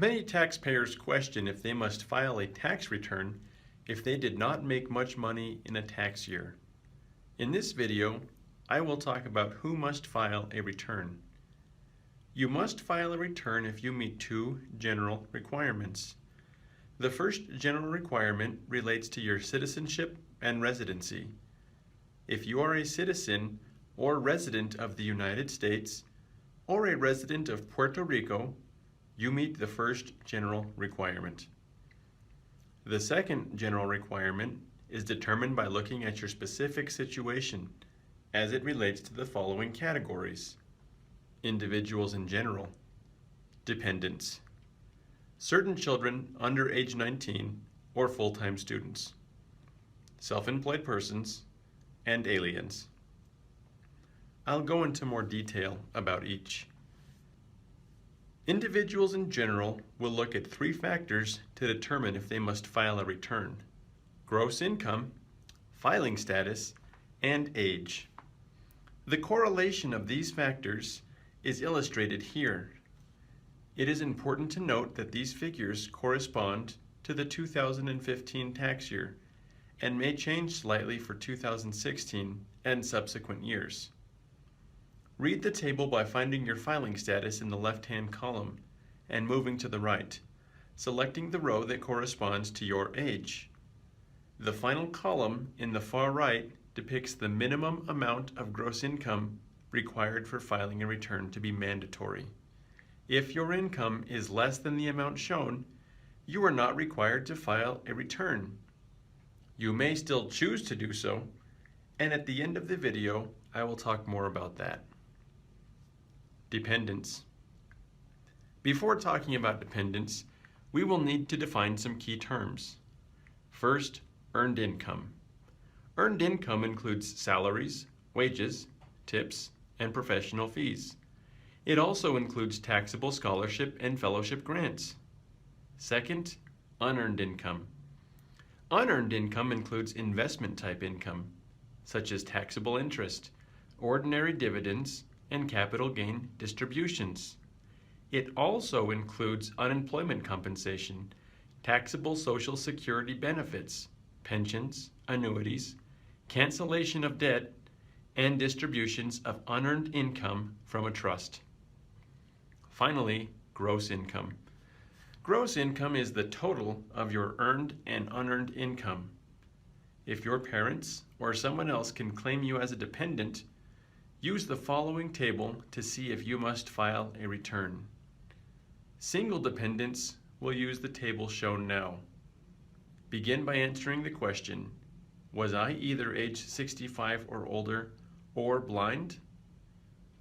Many taxpayers question if they must file a tax return if they did not make much money in a tax year. In this video, I will talk about who must file a return. You must file a return if you meet two general requirements. The first general requirement relates to your citizenship and residency. If you are a citizen or resident of the United States or a resident of Puerto Rico, you meet the first general requirement. The second general requirement is determined by looking at your specific situation as it relates to the following categories: individuals in general, dependents, certain children under age 19 or full-time students, self-employed persons, and aliens. I'll go into more detail about each. Individuals in general will look at three factors to determine if they must file a return: gross income, filing status, and age. The correlation of these factors is illustrated here. It is important to note that these figures correspond to the 2015 tax year and may change slightly for 2016 and subsequent years. Read the table by finding your filing status in the left-hand column and moving to the right, selecting the row that corresponds to your age. The final column in the far right depicts the minimum amount of gross income required for filing a return to be mandatory. If your income is less than the amount shown, you are not required to file a return. You may still choose to do so, and at the end of the video, I will talk more about that. Dependents. Before talking about dependents, we will need to define some key terms. First, earned income. Earned income includes salaries, wages, tips, and professional fees. It also includes taxable scholarship and fellowship grants. Second, unearned income. Unearned income includes investment type income, such as taxable interest, ordinary dividends, and capital gain distributions. It also includes unemployment compensation, taxable Social Security benefits, pensions, annuities, cancellation of debt, and distributions of unearned income from a trust. Finally, gross income. Gross income is the total of your earned and unearned income. If your parents or someone else can claim you as a dependent, use the following table to see if you must file a return. Single dependents will use the table shown now. Begin by answering the question: was I either age 65 or older or blind?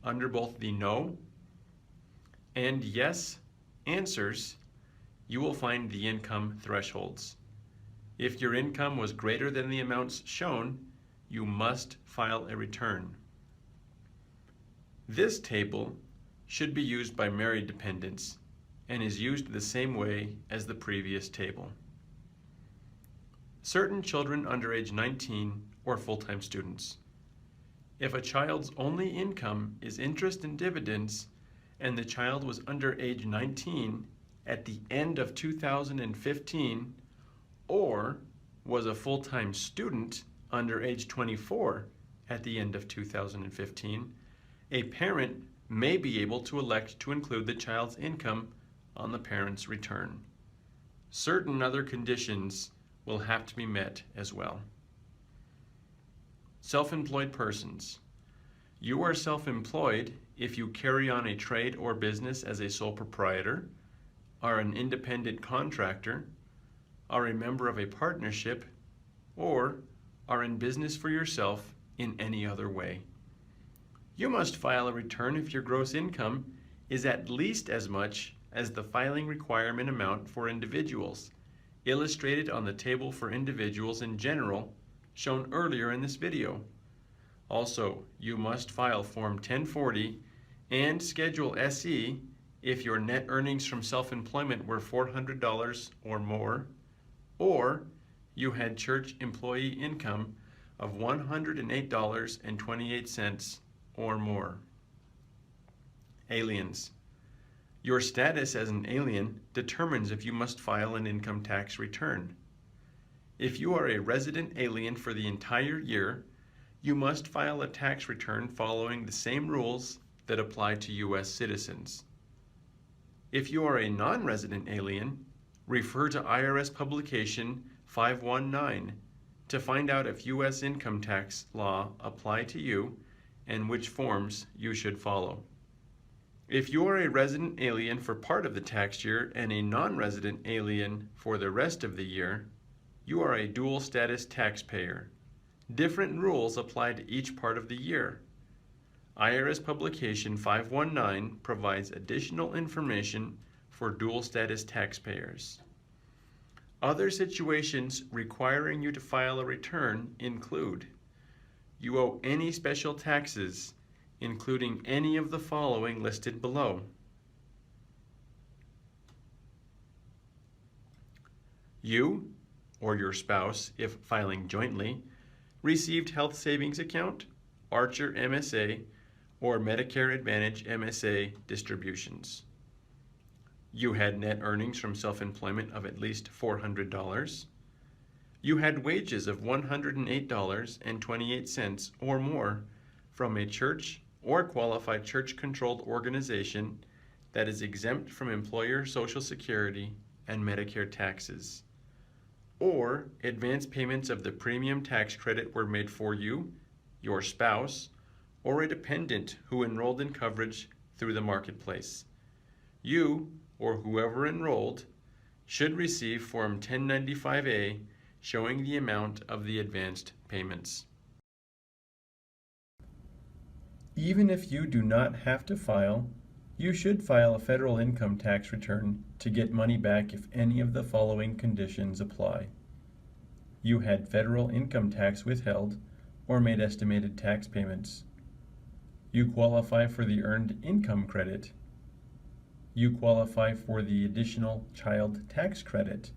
Under both the no and yes answers, you will find the income thresholds. If your income was greater than the amounts shown, you must file a return. This table should be used by married dependents and is used the same way as the previous table. Certain children under age 19 or full-time students. If a child's only income is interest and dividends and the child was under age 19 at the end of 2015 or was a full-time student under age 24 at the end of 2015, a parent may be able to elect to include the child's income on the parent's return. Certain other conditions will have to be met as well. Self-employed persons. You are self-employed if you carry on a trade or business as a sole proprietor, are an independent contractor, are a member of a partnership, or are in business for yourself in any other way. You must file a return if your gross income is at least as much as the filing requirement amount for individuals, illustrated on the table for individuals in general shown earlier in this video. Also, you must file Form 1040 and Schedule SE if your net earnings from self-employment were $400 or more, or you had church employee income of $108.28 or more. Aliens. Your status as an alien determines if you must file an income tax return. If you are a resident alien for the entire year, you must file a tax return following the same rules that apply to U.S. citizens. If you are a non-resident alien, refer to IRS Publication 519 to find out if U.S. income tax law apply to you and which forms you should follow. If you are a resident alien for part of the tax year and a non-resident alien for the rest of the year, you are a dual status taxpayer. Different rules apply to each part of the year. IRS Publication 519 provides additional information for dual status taxpayers. Other situations requiring you to file a return include: you owe any special taxes, including any of the following listed below. You, or your spouse, if filing jointly, received Health Savings Account, Archer MSA, or Medicare Advantage MSA distributions. You had net earnings from self-employment of at least $400. You had wages of $108.28 or more from a church or qualified church-controlled organization that is exempt from employer Social Security and Medicare taxes. Or advance payments of the premium tax credit were made for you, your spouse, or a dependent who enrolled in coverage through the marketplace. You, or whoever enrolled, should receive Form 1095-A showing the amount of the advanced payments. Even if you do not have to file, you should file a federal income tax return to get money back if any of the following conditions apply. You had federal income tax withheld or made estimated tax payments. You qualify for the Earned Income Credit. You qualify for the Additional Child Tax Credit.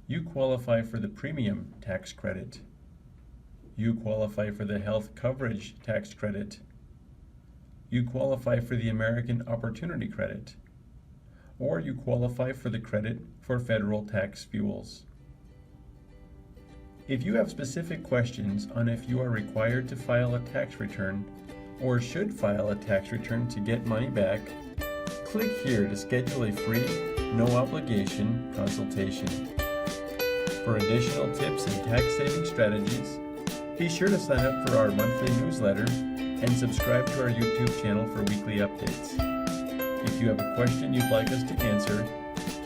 You qualify for the Premium Tax Credit. You qualify for the Health Coverage Tax Credit. You qualify for the American Opportunity Credit. Or you qualify for the credit for federal tax fuels. If you have specific questions on if you are required to file a tax return or should file a tax return to get money back, click here to schedule a free, no-obligation consultation. For additional tips and tax-saving strategies, be sure to sign up for our monthly newsletter and subscribe to our YouTube channel for weekly updates. If you have a question you'd like us to answer,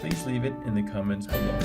please leave it in the comments below.